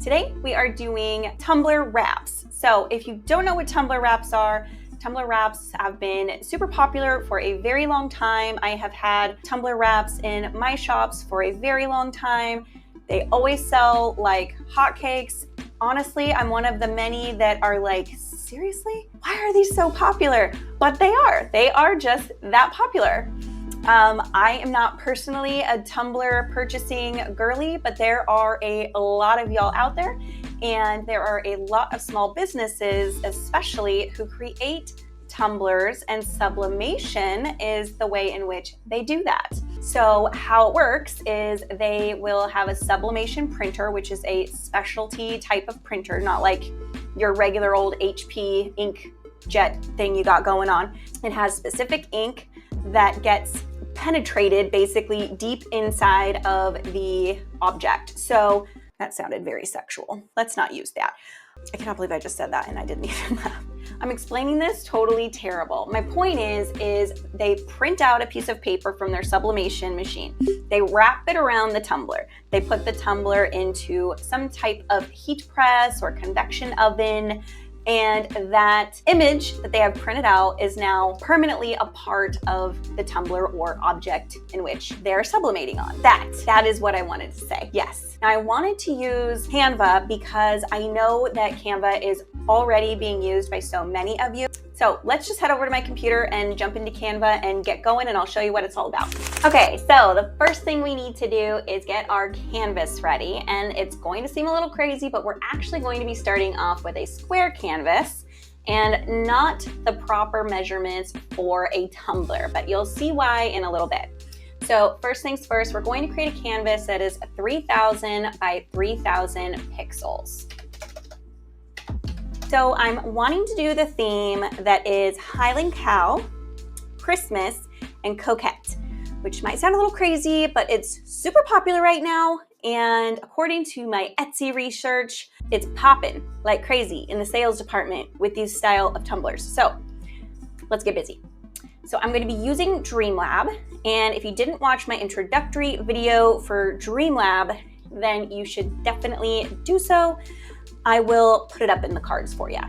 Today we are doing tumbler wraps. So if you don't know what tumbler wraps are, tumbler wraps have been super popular for a very long time. I have had tumbler wraps in my shops for a very long time. They always sell like hotcakes. Honestly, I'm one of the many that are like, seriously? Why are these so popular? But they are just that popular. I am not personally a tumbler purchasing girly, but there are a lot of y'all out there, and there are a lot of small businesses, especially, who create tumblers, and sublimation is the way in which they do that. So how it works is they will have a sublimation printer, which is a specialty type of printer, not like your regular old HP inkjet thing you got going on. It has specific ink that gets penetrated basically deep inside of the object. So that sounded very sexual. Let's not use that. I cannot believe I just said that and I didn't even laugh. I'm explaining this totally terrible. My point is they print out a piece of paper from their sublimation machine. They wrap it around the tumbler. They put the tumbler into some type of heat press or convection oven, and that image that they have printed out is now permanently a part of the tumbler or object in which they're sublimating on. That is what I wanted to say. Yes. Now I wanted to use Canva because I know that Canva is already being used by so many of you. So let's just head over to my computer and jump into Canva and get going, and I'll show you what it's all about. Okay, so the first thing we need to do is get our canvas ready, and it's going to seem a little crazy, but we're actually going to be starting off with a square canvas and not the proper measurements for a tumbler, but you'll see why in a little bit. So first things first, we're going to create a canvas that is 3,000 by 3,000 pixels. So I'm wanting to do the theme that is Highland Cow, Christmas, and Coquette, which might sound a little crazy, but it's super popular right now. And according to my Etsy research, it's popping like crazy in the sales department with these style of tumblers. So let's get busy. So I'm going to be using Dreamlab. And if you didn't watch my introductory video for Dreamlab, then you should definitely do so. I will put it up in the cards for you.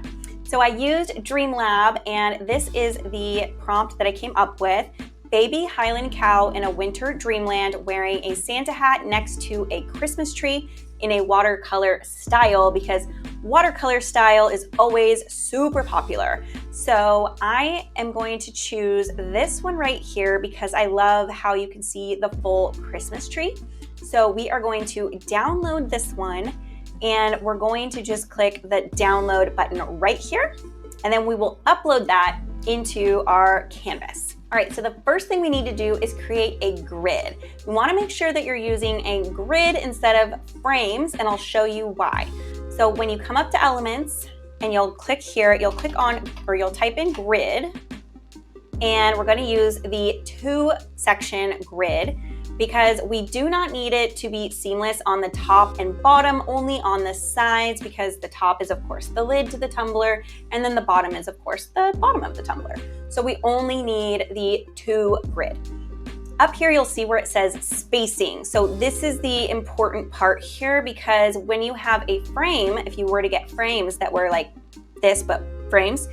So I used Dreamlab, and this is the prompt that I came up with. Baby Highland cow in a winter dreamland wearing a Santa hat next to a Christmas tree in a watercolor style, because watercolor style is always super popular. So I am going to choose this one right here because I love how you can see the full Christmas tree. So we are going to download this one, and we're going to just click the download button right here, and then we will upload that into our canvas. All right, so the first thing we need to do is create a grid. We wanna make sure that you're using a grid instead of frames, and I'll show you why. So when you come up to elements and you'll click here, you'll click on, or you'll type in grid, and we're gonna use the 2-section grid, because we do not need it to be seamless on the top and bottom, only on the sides, because the top is of course the lid to the tumbler, and then the bottom is of course the bottom of the tumbler. So we only need the 2 grid. Up here you'll see where it says spacing. So this is the important part here, because when you have a frame, if you were to get frames that were like this but frames,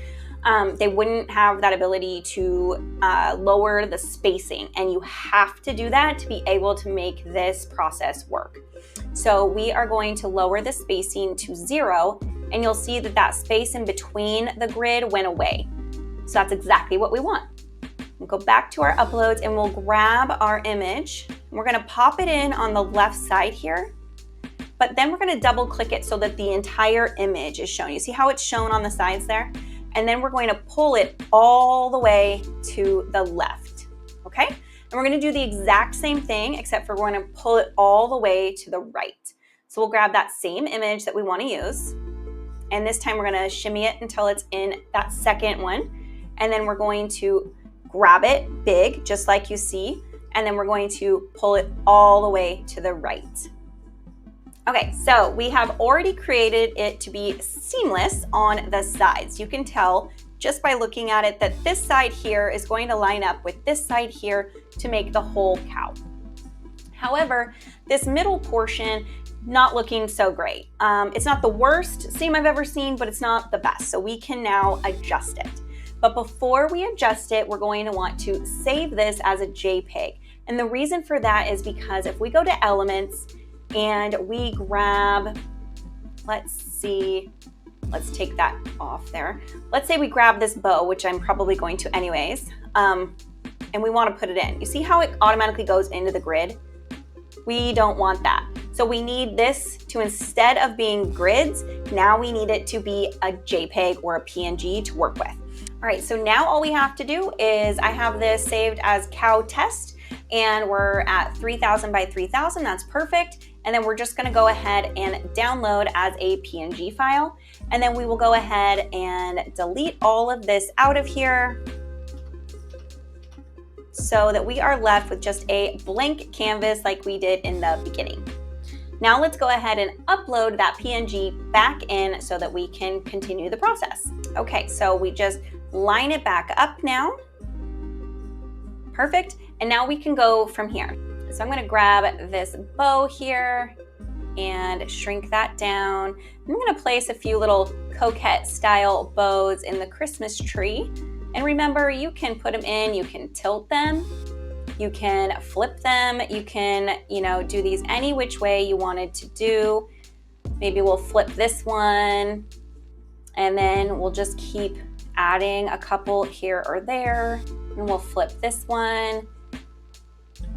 they wouldn't have that ability to lower the spacing, and you have to do that to be able to make this process work. So we are going to lower the spacing to 0, and you'll see that that space in between the grid went away. So that's exactly what we want. We'll go back to our uploads, and we'll grab our image. We're gonna pop it in on the left side here, but then we're gonna double click it so that the entire image is shown. You see how it's shown on the sides there? And then we're going to pull it all the way to the left, okay? And we're gonna do the exact same thing, except for we're gonna pull it all the way to the right. So we'll grab that same image that we wanna use, and this time we're gonna shimmy it until it's in that second one, and then we're going to grab it big, just like you see, and then we're going to pull it all the way to the right. Okay, so we have already created it to be seamless on the sides. You can tell just by looking at it that this side here is going to line up with this side here to make the whole cow. However, this middle portion not looking so great. It's not the worst seam I've ever seen, but it's not the best. So we can now adjust it. But before we adjust it, we're going to want to save this as a JPEG. And the reason for that is because if we go to Elements and we grab, let's see, let's take that off there. Let's say we grab this bow, which I'm probably going to anyways, and we want to put it in. You see how it automatically goes into the grid? We don't want that. So we need this to, instead of being grids, now we need it to be a JPEG or a PNG to work with. All right, so now all we have to do is, I have this saved as cow test, and we're at 3000 by 3000, that's perfect. And then we're just gonna go ahead and download as a PNG file. And then we will go ahead and delete all of this out of here so that we are left with just a blank canvas like we did in the beginning. Now let's go ahead and upload that PNG back in so that we can continue the process. Okay, so we just line it back up now. Perfect, and now we can go from here. So I'm gonna grab this bow here and shrink that down. I'm gonna place a few little coquette style bows in the Christmas tree. And remember, you can put them in, you can tilt them, you can flip them, you can, do these any which way you wanted to do. Maybe we'll flip this one, and then we'll just keep adding a couple here or there, and we'll flip this one.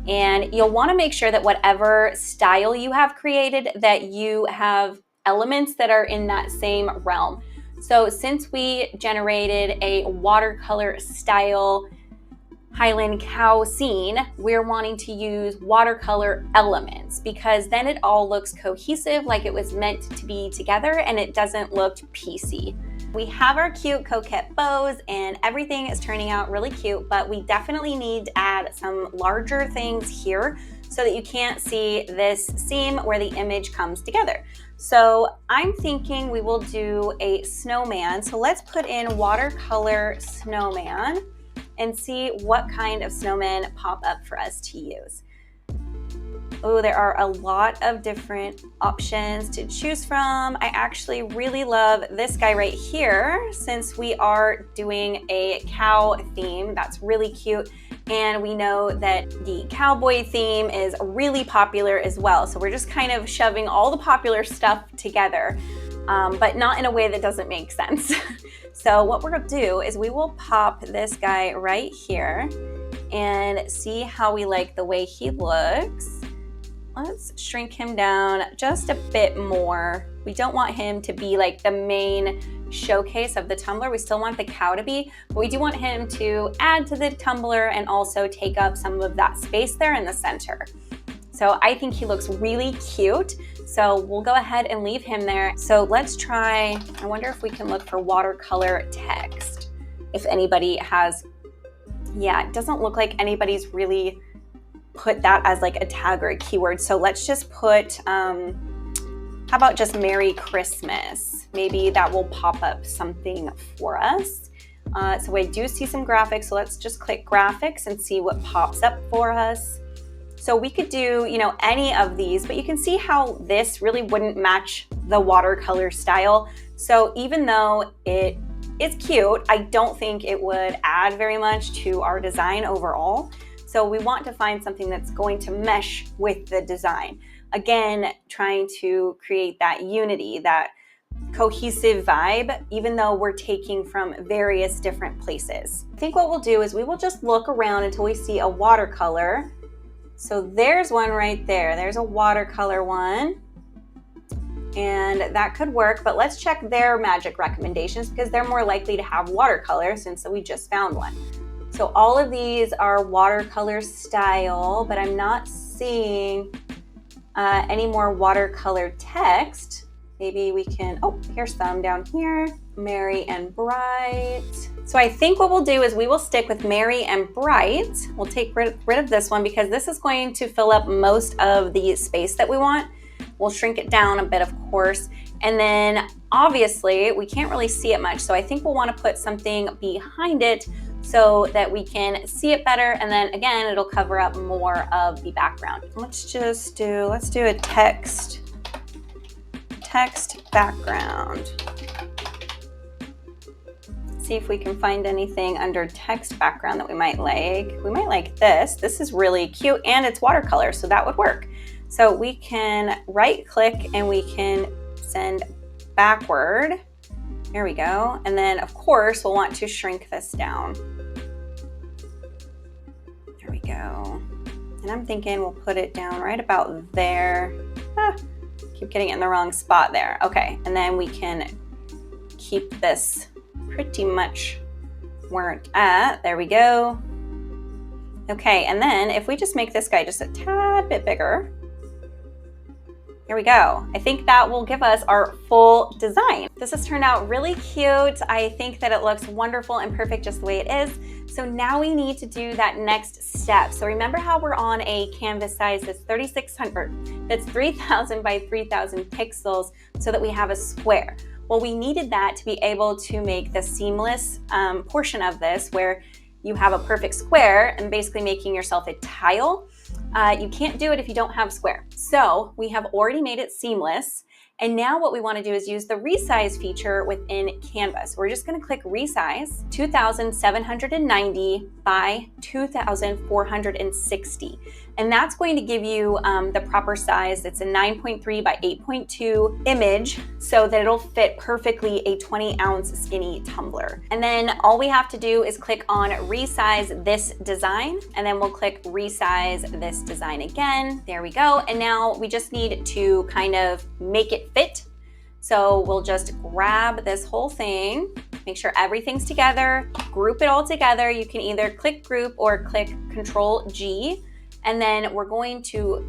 And you'll want to make sure that whatever style you have created, that you have elements that are in that same realm. So since we generated a watercolor style Highland cow scene, we're wanting to use watercolor elements because then it all looks cohesive, like it was meant to be together, and it doesn't look piecey. We have our cute coquette bows and everything is turning out really cute, but we definitely need to add some larger things here so that you can't see this seam where the image comes together. So I'm thinking we will do a snowman. So let's put in watercolor snowman and see what kind of snowman pop up for us to use. Oh, there are a lot of different options to choose from. I actually really love this guy right here since we are doing a cow theme. That's really cute. And we know that the cowboy theme is really popular as well. So we're just kind of shoving all the popular stuff together, but not in a way that doesn't make sense. So what we're gonna do is we will pop this guy right here and see how we like the way he looks. Let's shrink him down just a bit more. We don't want him to be like the main showcase of the tumbler. We still want the cow to be, but we do want him to add to the tumbler and also take up some of that space there in the center. So I think he looks really cute. So we'll go ahead and leave him there. So let's try, I wonder if we can look for watercolor text. If anybody has, yeah, it doesn't look like anybody's really put that as like a tag or a keyword. So let's just put, how about just Merry Christmas? Maybe that will pop up something for us. So I do see some graphics. So let's just click graphics and see what pops up for us. So we could do, any of these, but you can see how this really wouldn't match the watercolor style. So even though it is cute, I don't think it would add very much to our design overall. So we want to find something that's going to mesh with the design. Again, trying to create that unity, that cohesive vibe, even though we're taking from various different places. I think what we'll do is we will just look around until we see a watercolor. So there's one right there. There's a watercolor one. And that could work, but let's check their magic recommendations because they're more likely to have watercolor since we just found one. So all of these are watercolor style, but I'm not seeing any more watercolor text. Maybe we can, oh, here's some down here. Merry and bright. So I think what we'll do is we will stick with Merry and bright. We'll take rid of this one because this is going to fill up most of the space that we want. We'll shrink it down a bit, of course. And then obviously we can't really see it much. So I think we'll want to put something behind it so that we can see it better. And then again, it'll cover up more of the background. Let's do a text text background. See if we can find anything under text background that we might like. We might like this. This is really cute and it's watercolor, so that would work. So we can right click and we can send backward. There we go. And then of course we'll want to shrink this down. There we go. And I'm thinking we'll put it down right about there. Keep getting it in the wrong spot there. Okay, and then we can keep this pretty much where it's at. There we go. Okay, and then if we just make this guy just a tad bit bigger, there we go. I think that will give us our full design. This has turned out really cute. I think that it looks wonderful and perfect just the way it is. So now we need to do that next step. So remember how we're on a canvas size that's 3600, that's 3000 by 3000 pixels so that we have a square. Well, we needed that to be able to make the seamless portion of this where you have a perfect square and basically making yourself a tile. You can't do it if you don't have a square. So we have already made it seamless. And now what we want to do is use the resize feature within Canva. So we're just going to click resize 2790 by 2460. And that's going to give you the proper size. It's a 9.3 by 8.2 image so that it'll fit perfectly a 20-ounce skinny tumbler. And then all we have to do is click on resize this design, and then we'll click resize this design again. There we go. And now we just need to kind of make it fit. So we'll just grab this whole thing, make sure everything's together, group it all together. You can either click group or click Control G. And then we're going to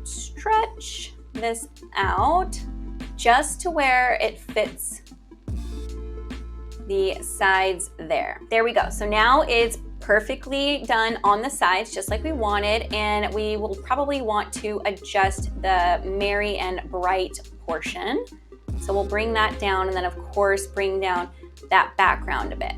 stretch this out just to where it fits the sides there. There we go. So now it's perfectly done on the sides, just like we wanted. And we will probably want to adjust the merry and bright portion. So we'll bring that down and then of course bring down that background a bit.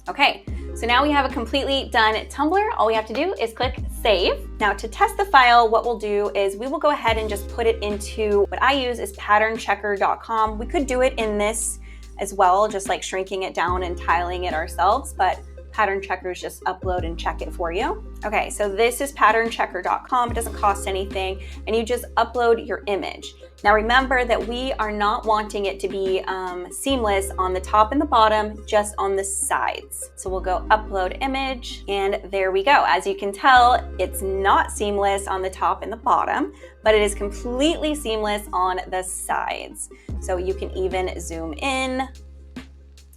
Okay, so now we have a completely done tumbler. All we have to do is click save. Now to test the file, what we'll do is we will go ahead and just put it into what I use is patternchecker.com. We could do it in this as well, just like shrinking it down and tiling it ourselves, but Pattern Checkers just upload and check it for you. Okay, so this is patternchecker.com. It doesn't cost anything, and you just upload your image. Now remember that we are not wanting it to be seamless on the top and the bottom, just on the sides. So we'll go upload image, and there we go. As you can tell, it's not seamless on the top and the bottom, but it is completely seamless on the sides. So you can even zoom in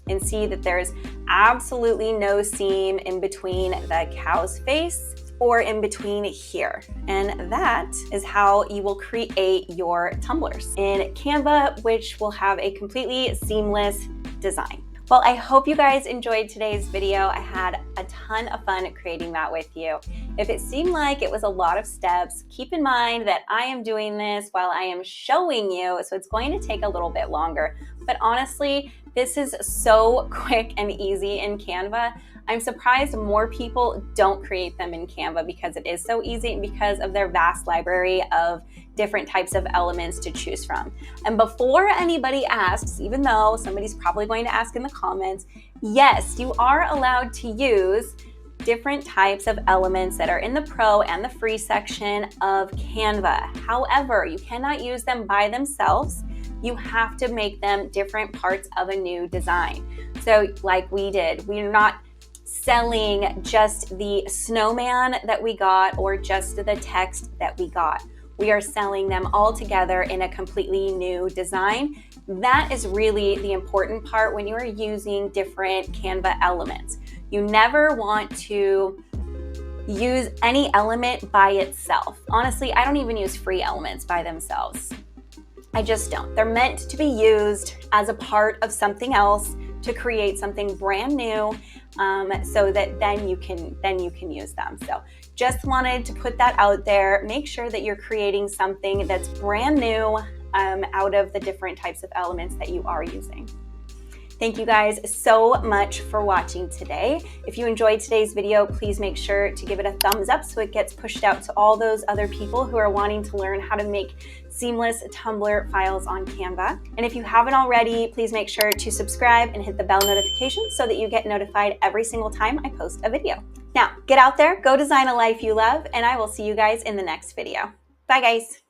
and see that there's absolutely no seam in between the cow's face or in between here. And that is how you will create your tumblers in Canva, which will have a completely seamless design. Well, I hope you guys enjoyed today's video. I had a ton of fun creating that with you. If it seemed like it was a lot of steps, keep in mind that I am doing this while I am showing you, so it's going to take a little bit longer. But honestly, this is so quick and easy in Canva. I'm surprised more people don't create them in Canva because it is so easy and because of their vast library of different types of elements to choose from. And before anybody asks, even though somebody's probably going to ask in the comments, yes, you are allowed to use different types of elements that are in the pro and the free section of Canva. However, you cannot use them by themselves. You have to make them different parts of a new design. So like we did, we're not selling just the snowman that we got or just the text that we got. We are selling them all together in a completely new design. That is really the important part when you are using different Canva elements. You never want to use any element by itself. Honestly, I don't even use free elements by themselves. I just don't. They're meant to be used as a part of something else to create something brand new, so that then you can use them. So just wanted to put that out there. Make sure that you're creating something that's brand new out of the different types of elements that you are using. Thank you guys so much for watching today. If you enjoyed today's video, please make sure to give it a thumbs up so it gets pushed out to all those other people who are wanting to learn how to make seamless Tumbler files on Canva. And if you haven't already, please make sure to subscribe and hit the bell notification so that you get notified every single time I post a video. Now, get out there, go design a life you love, and I will see you guys in the next video. Bye, guys.